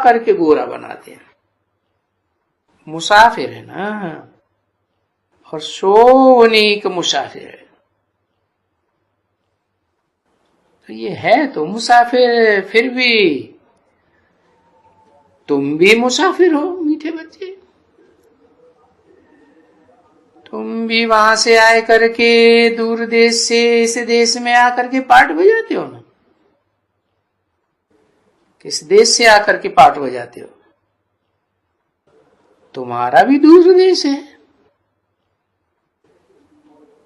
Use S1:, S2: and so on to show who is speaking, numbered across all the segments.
S1: करके गोरा बनाते हैं। मुसाफिर है ना, और सोनीक मुसाफिर है। तो ये है तो मुसाफिर, फिर भी तुम भी मुसाफिर हो मीठे बच्चे। तुम भी वहां से आए करके, दूर देश से इस देश में आकर के पाठ बजाते हो ना। किस देश से आकर के पाठ बजाते हो? तुम्हारा भी दूर देश है।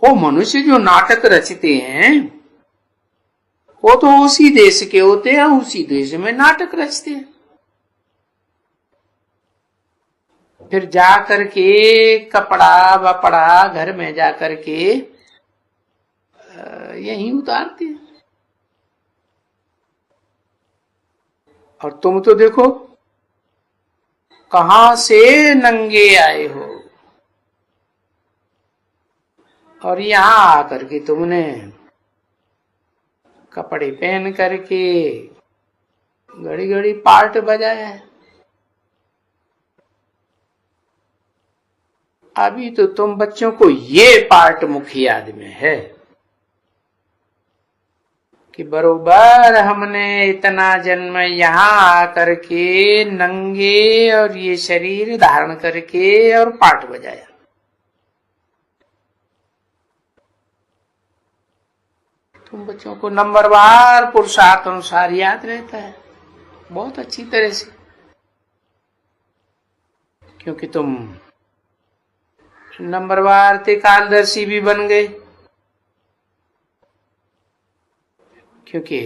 S1: वो मनुष्य जो नाटक रचते हैं वो तो उसी देश के होते हैं, उसी देश में नाटक रचते हैं। फिर जाकर के कपड़ा वपड़ा घर में जाकर के यहीं उतारते हैं। और तुम तो देखो कहां से नंगे आए हो, और यहां आकर के तुमने कपड़े पहन करके घड़ी घड़ी पार्ट बजाया है। अभी तो तुम बच्चों को ये पार्ट मुख्य याद में है कि बरोबर हमने इतना जन्म यहाँ आकर के नंगे और ये शरीर धारण करके और पाठ बजाया। तुम बच्चों को नंबरवार पुरुषार्थ अनुसार याद रहता है बहुत अच्छी तरह से, क्योंकि तुम नंबरवार त्रिकालदर्शी भी बन गए, क्योंकि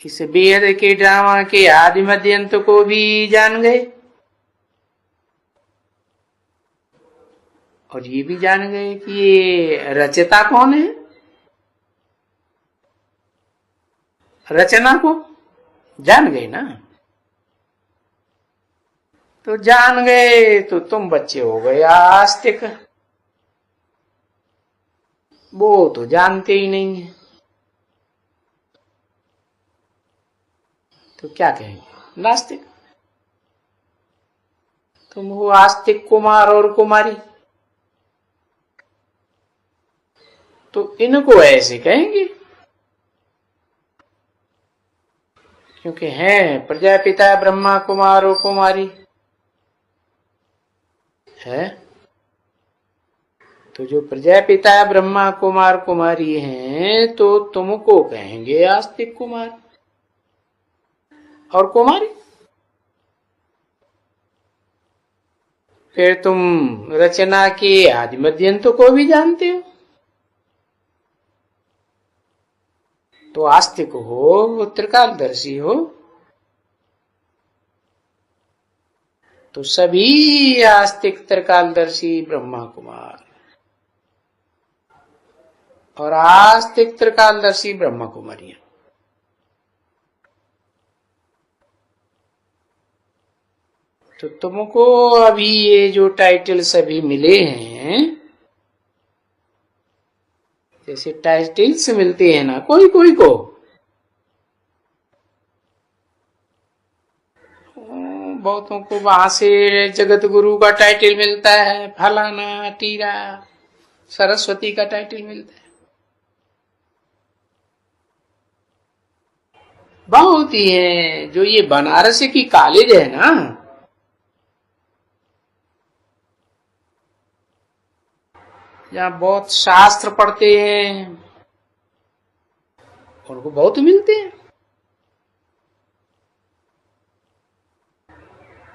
S1: इस वेद के ड्रामा के आदि मध्य अंत को भी जान गए, और ये भी जान गए कि ये रचता कौन है। रचना को जान गए ना, तो जान गए तो तुम बच्चे हो गए आस्तिक। वो तो जानते ही नहीं है, तो क्या कहेंगे? नास्तिक। तुम हो आस्तिक कुमार और कुमारी, तो इनको ऐसे कहेंगे क्योंकि हैं प्रजापिता ब्रह्मा कुमार और कुमारी है। तो जो प्रजापिता ब्रह्मा कुमार कुमारी हैं तो तुमको कहेंगे आस्तिक कुमार और कुमारी। फिर तुम रचना के आदि मध्यंत को भी जानते हो, तो आस्तिक हो, त्रिकालदर्शी हो, तो सभी आस्तिक त्रिकालदर्शी ब्रह्मा कुमार और आस्तिक त्रिकालदर्शी ब्रह्मा कुमारियां। तो तुमको अभी ये जो टाइटल सभी मिले हैं, जैसे टाइटल्स मिलते हैं ना कोई कोई को, बहुतों को वहां से जगत गुरु का टाइटल मिलता है, फलाना टीरा सरस्वती का टाइटल मिलता है। बहुत ही है। जो ये बनारस की कॉलेज है ना, जहाँ बहुत शास्त्र पढ़ते हैं, उनको बहुत मिलते हैं।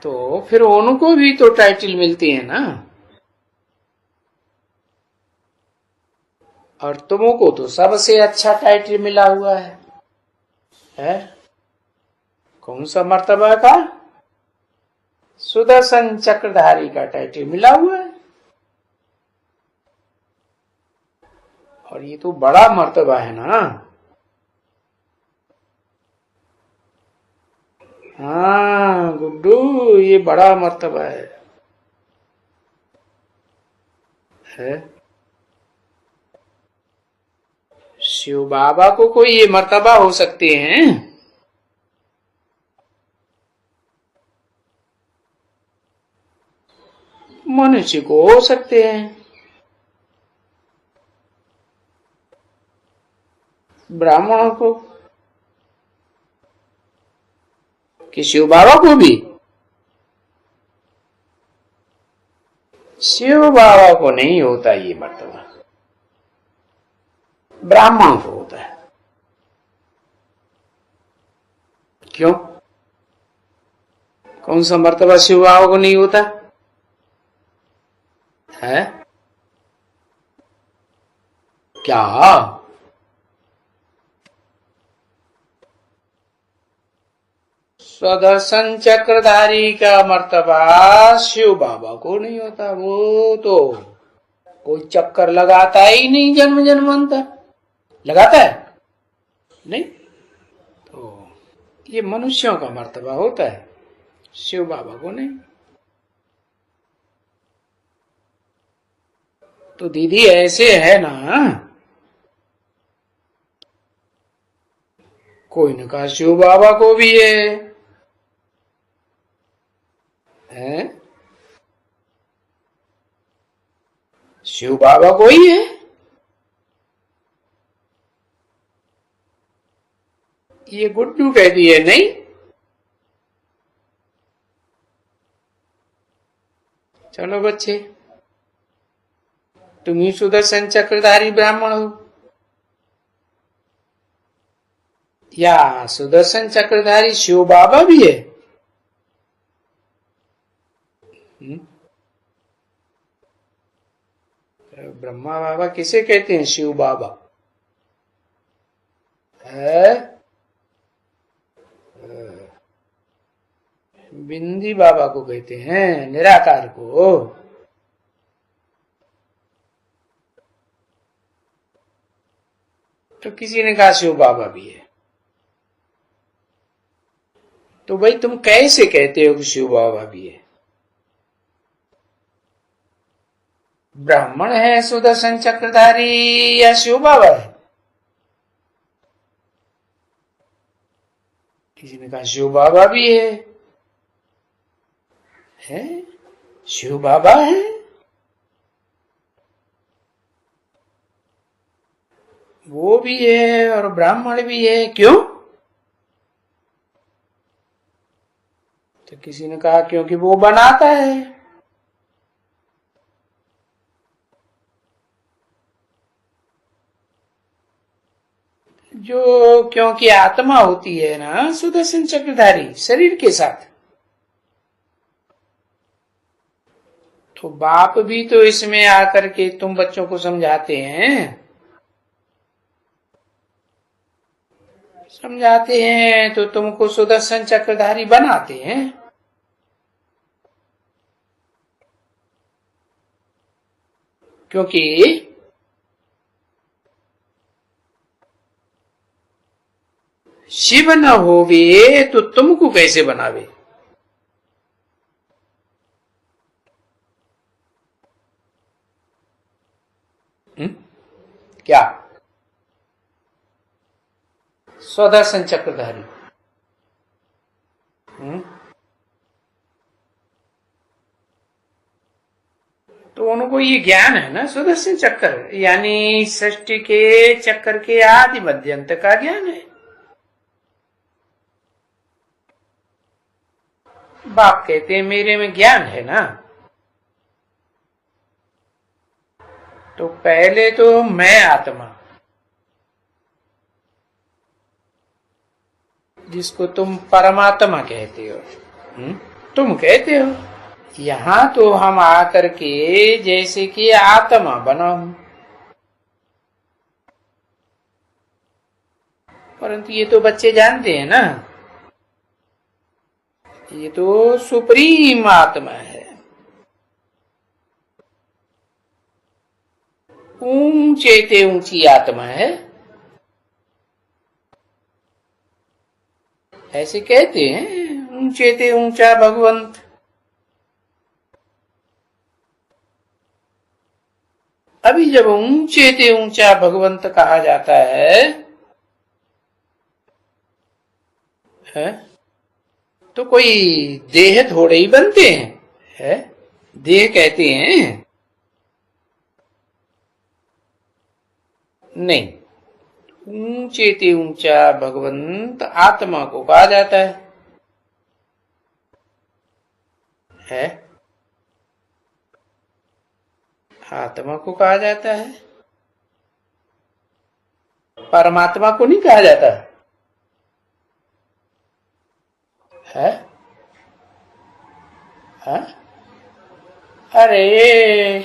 S1: तो फिर उनको भी तो टाइटल मिलती है ना, और तुमको तो सबसे अच्छा टाइटल मिला हुआ है? कौन सा मर्तबा का? सुदर्शन चक्रधारी का टाइटल मिला हुआ है, और ये तो बड़ा मर्तबा है ना। हाँ गुड्डू, ये बड़ा मर्तबा है? शिव बाबा को कोई ये मर्तबा हो सकते हैं? मनुष्य को हो सकते हैं, ब्राह्मणों को, कि शिव बाबा को भी? शिव बाबा को नहीं होता ये मर्तबा, ब्राह्मण को होता है। क्यों? कौन सा मर्तबा शिव बाबा को नहीं होता है? क्या? सुदर्शन चक्रधारी का मर्तबा शिव बाबा को नहीं होता। वो तो कोई चक्कर लगाता ही नहीं, जन्म जन्मांतर लगाता है नहीं, तो ये मनुष्यों का मर्तबा होता है, शिव बाबा को नहीं। तो दीदी ऐसे है ना, कोई ने कहा शिव बाबा को भी है? शिव बाबा को ही है? ये गुड्डू कह दिए नहीं? चलो बच्चे, तुम ही सुदर्शन चक्रधारी ब्राह्मण हो, या सुदर्शन चक्रधारी शिव बाबा भी है? ब्रह्मा बाबा किसे कहते हैं? शिव बाबा है? बिंदी बाबा को कहते हैं, निराकार को। तो किसी ने कहा शिव बाबा भी है, तो भाई तुम कैसे कहते हो कि शिव बाबा भी है? ब्राह्मण है सुदर्शन चक्रधारी या शिव बाबा है? किसी ने कहा शिव बाबा भी है? शिव बाबा है? वो भी है और ब्राह्मण भी है, क्यों? तो किसी ने कहा क्योंकि वो बनाता है। जो क्योंकि आत्मा होती है ना सुदर्शन चक्रधारी शरीर के साथ, तो बाप भी तो इसमें आकर के तुम बच्चों को समझाते हैं, तो तुमको सुदर्शन चक्रधारी बनाते हैं। क्योंकि शिव न होवे तो तुमको कैसे बनावे? क्या? सुदर्शन चक्रधारी। तो उनको ये ज्ञान है ना, सुदर्शन चक्र यानी सृष्टि के चक्कर के आदि मध्यंत का ज्ञान है। बाप कहते हैं मेरे में ज्ञान है ना, तो पहले तो मैं आत्मा, जिसको तुम परमात्मा कहते हो, तुम कहते हो, यहां तो हम आकर के जैसे कि आत्मा बना हूं, परंतु ये तो बच्चे जानते हैं ना, ये तो सुप्रीम आत्मा है, ऊंचे ते ऊंची आत्मा है, ऐसे कहते हैं, ऊंचे ते ऊंचा भगवंत। अभी जब ऊंचे ते ऊंचा भगवंत कहा जाता है तो कोई देह थोड़े ही बनते हैं, है? देह कहते हैं? नहीं, ऊंचे ते ऊंचा भगवंत आत्मा को कहा जाता है? आत्मा को कहा जाता है, परमात्मा को नहीं कहा जाता है? है? अरे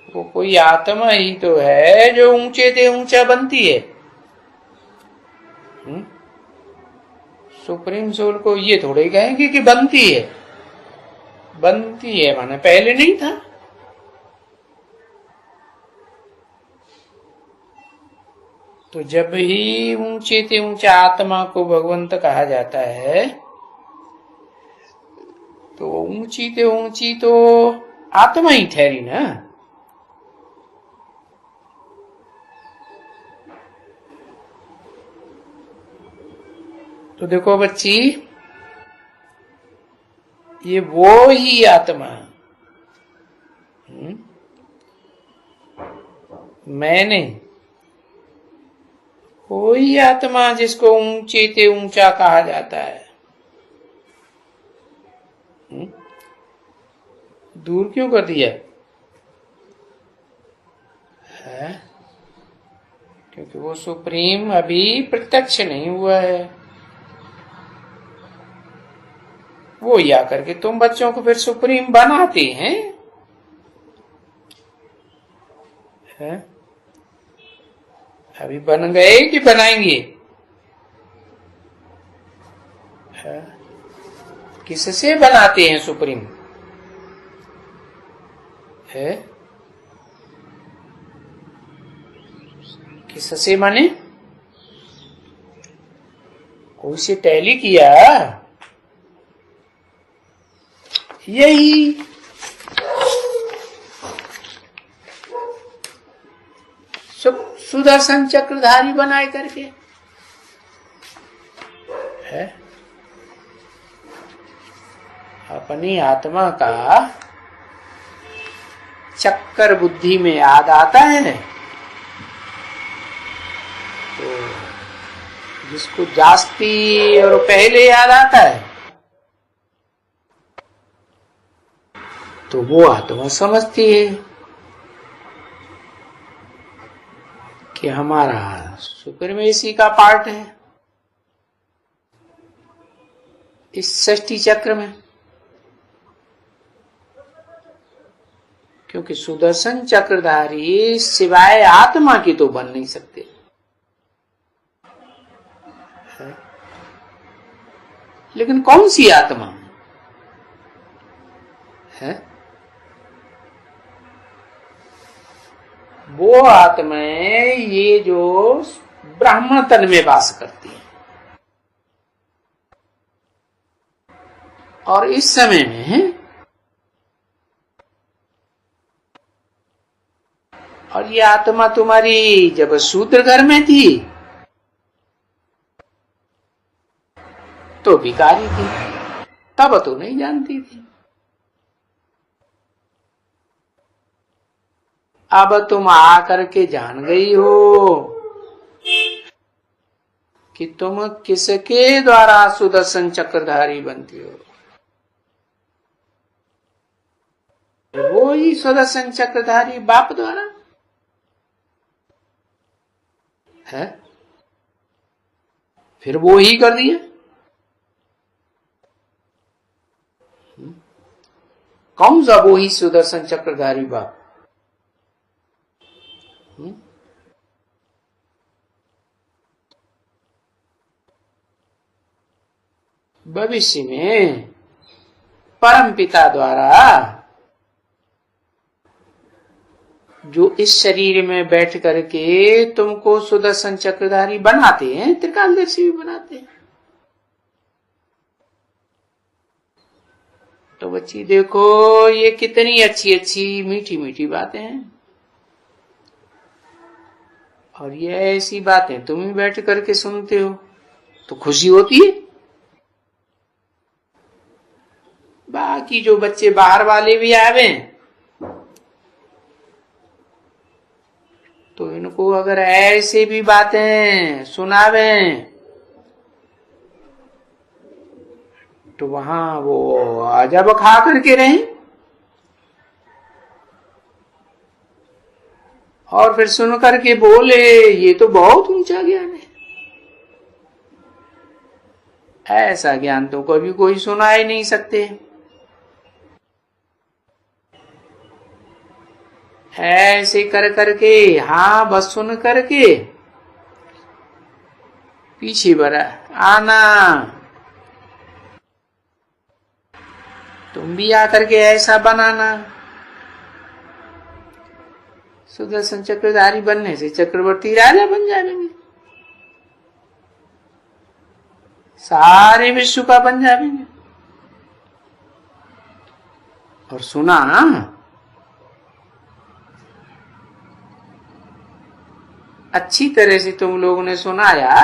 S1: वो कोई आत्मा ही तो है जो ऊंचे से ऊंचा बनती है। सुप्रीम सोल को ये थोड़े कहेंगे कि बनती है। बनती है माने पहले नहीं था। तो जब ही ऊंचे से ऊंचा आत्मा को भगवंत कहा जाता है, तो ऊंची से ऊंची तो आत्मा ही ठहरी ना। तो देखो बच्ची, ये वो ही आत्मा, मैं नहीं, कोई आत्मा जिसको ऊंचे से ऊंचा कहा जाता है। दूर क्यों कर दिया है? क्योंकि वो सुप्रीम अभी प्रत्यक्ष नहीं हुआ है। वो या करके तुम बच्चों को फिर सुप्रीम बनाते हैं, है? अभी बन गए कि बनाएंगे? किससे बनाते हैं सुप्रीम? है? किससे माने? कोई से टैली किया? यही सुदर्शन चक्रधारी बनाए करके है। अपनी आत्मा का चक्कर बुद्धि में याद आता है, तो जिसको जास्ती और पहले याद आता है, तो वो आत्मा समझती है कि हमारा सुपरमेसी का पार्ट है इस सृष्टि चक्र में। क्योंकि सुदर्शन चक्रधारी सिवाय आत्मा की तो बन नहीं सकते है? लेकिन कौन सी आत्मा है? वो आत्माएं ये जो ब्राह्मण तन में वास करती है, और इस समय में, और ये आत्मा तुम्हारी जब शूद्र घर में थी तो भिखारी थी, तब तो नहीं जानती थी। अब तुम आकर के जान गई हो कि तुम किसके द्वारा सुदर्शन चक्रधारी बनती हो। वो ही सुदर्शन चक्रधारी बाप द्वारा है, फिर वो ही कर दिया। कौन सा वो ही सुदर्शन चक्रधारी बाप? भविष्य में परम पिता द्वारा जो इस शरीर में बैठ करके तुमको सुदर्शन चक्रधारी बनाते हैं, त्रिकालदर्शी भी बनाते हैं। तो बच्ची देखो, ये कितनी अच्छी अच्छी मीठी मीठी बातें हैं, और ये ऐसी बातें तुम ही बैठ करके सुनते हो तो खुशी होती है। बाकी जो बच्चे बाहर वाले भी आवे तो इनको अगर ऐसे भी बातें सुनावे तो वहां वो अजब खा करके रहे और फिर सुन करके बोले ये तो बहुत ऊंचा ज्ञान है। ऐसा ज्ञान तो कभी कोई सुना ही नहीं सकते। ऐसे कर करके हाँ बस सुन करके पीछे बढ़ा आना, तुम भी आकर के ऐसा बनाना। सुदर्शन चक्रधारी बनने से चक्रवर्ती राजा बन जाएंगे, सारे विश्व का बन जाएंगे। और सुना अच्छी तरह से तुम लोगों ने सुनाया।